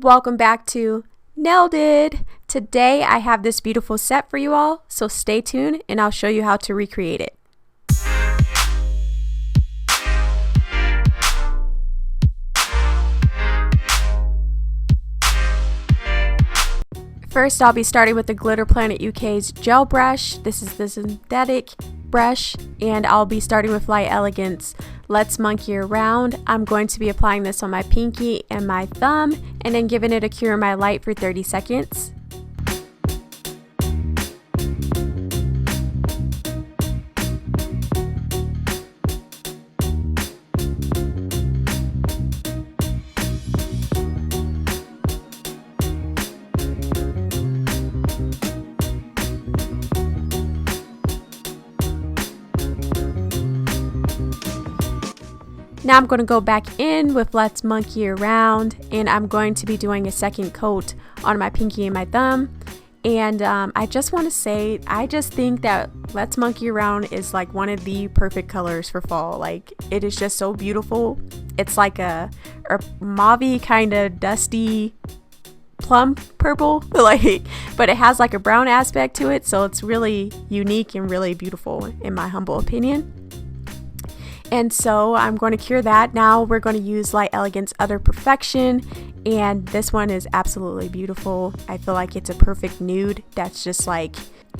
Welcome back to Nailed It! Today I have this beautiful set for you all, so stay tuned and I'll show you how to recreate it. First, I'll be starting with the Glitter Planet UK's gel brush. This is the synthetic brush, and I'll be starting with Light Elegance Let's Monkey Around. I'm going to be applying this on my pinky and my thumb, and then giving it a cure in my light for 30 seconds. Now I'm going to go back in with Let's Monkey Around, and I'm going to be doing a second coat on my pinky and my thumb. And I just want to say, I just think that Let's Monkey Around is like one of the perfect colors for fall. Like, it is just so beautiful. It's like a mauve kind of dusty plum purple, but it has like a brown aspect to it, so it's really unique and really beautiful in my humble opinion. And so I'm going to cure that. Now we're going to use Light Elegance Utter Perfection, and this one is absolutely beautiful. I feel like it's a perfect nude that's just like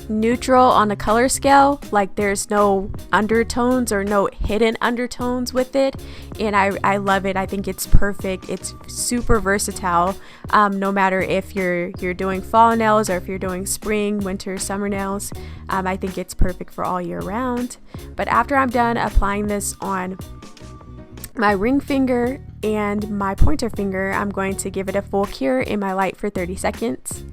neutral on the color scale. Like, there's no undertones or no hidden undertones with it, and I love it. I think it's perfect. It's super versatile, no matter if you're doing fall nails or if you're doing spring, winter, summer nails. I think it's perfect for all year round. But after I'm done applying this on my ring finger and my pointer finger, I'm going to give it a full cure in my light for 30 seconds.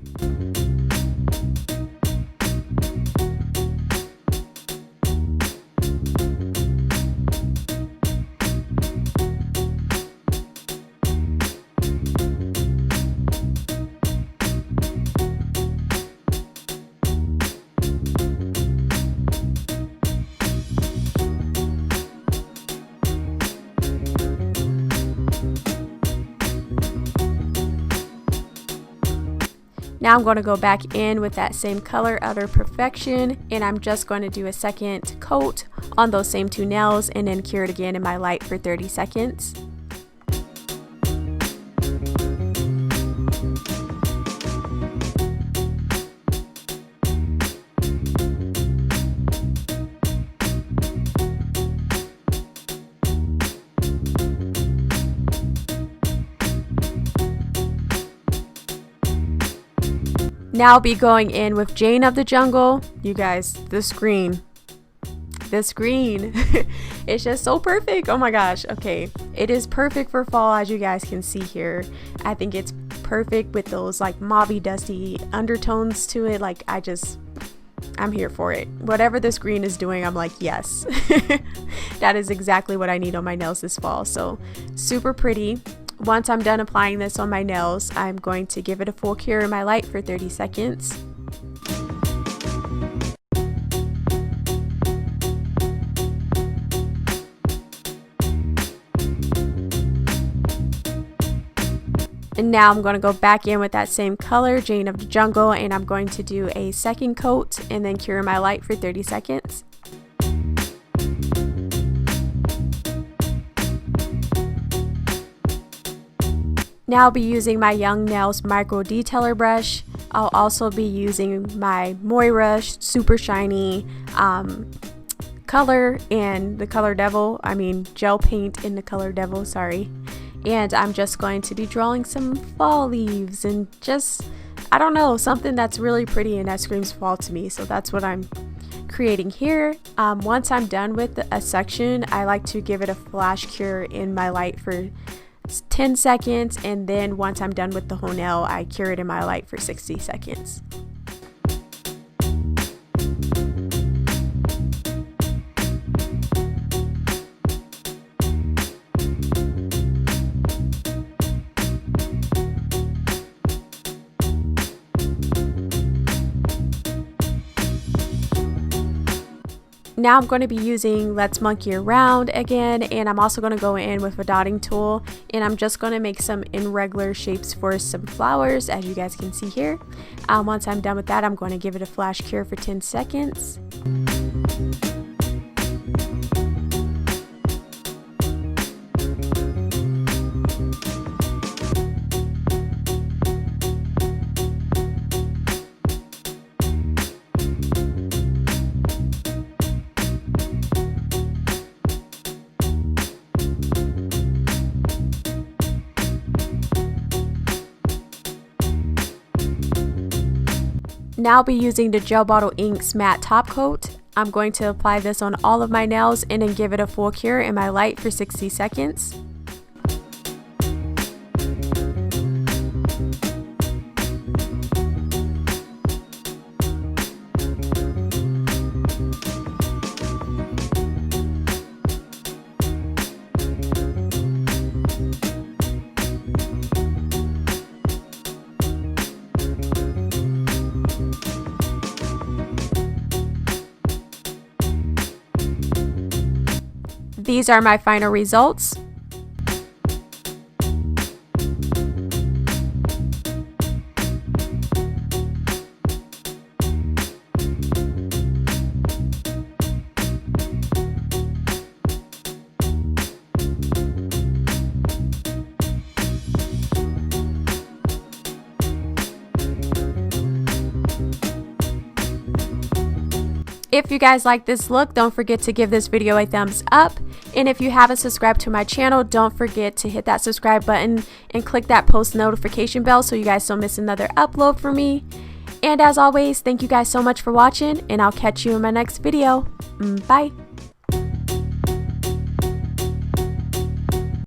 Now I'm going to go back in with that same color, Utter Perfection, and I'm just going to do a second coat on those same two nails and then cure it again in my light for 30 seconds. Now I'll be going in with Jane of the Jungle. You guys, this green, it's just so perfect. Oh my gosh. Okay, it is perfect for fall, as you guys can see here. I think it's perfect with those like mauve dusty undertones to it. Like, I'm here for it. Whatever this green is doing, I'm like, yes. That is exactly what I need on my nails this fall. So super pretty. Once I'm done applying this on my nails, I'm going to give it a full cure in my light for 30 seconds. And now I'm going to go back in with that same color, Jane of the Jungle, and I'm going to do a second coat and then cure in my light for 30 seconds. Now I'll be using my Young Nails Micro Detailer brush. I'll also be using my Moira Super Shiny color and the Color Devil. Gel paint in the Color Devil, sorry. And I'm just going to be drawing some fall leaves and just, I don't know, something that's really pretty and that screams fall to me. So that's what I'm creating here. Once I'm done with a section, I like to give it a flash cure in my light for 10 seconds, and then once I'm done with the whole nail, I cure it in my light for 60 seconds. Now I'm going to be using Let's Monkey Around again, and I'm also going to go in with a dotting tool, and I'm just going to make some irregular shapes for some flowers, as you guys can see here. Once I'm done with that, I'm going to give it a flash cure for 10 seconds. Now I'll be using the Gel Bottle Inks matte top coat. I'm going to apply this on all of my nails and then give it a full cure in my light for 60 seconds. These are my final results. If you guys like this look, don't forget to give this video a thumbs up. And if you haven't subscribed to my channel, don't forget to hit that subscribe button and click that post notification bell so you guys don't miss another upload from me. And as always, thank you guys so much for watching, and I'll catch you in my next video. Bye.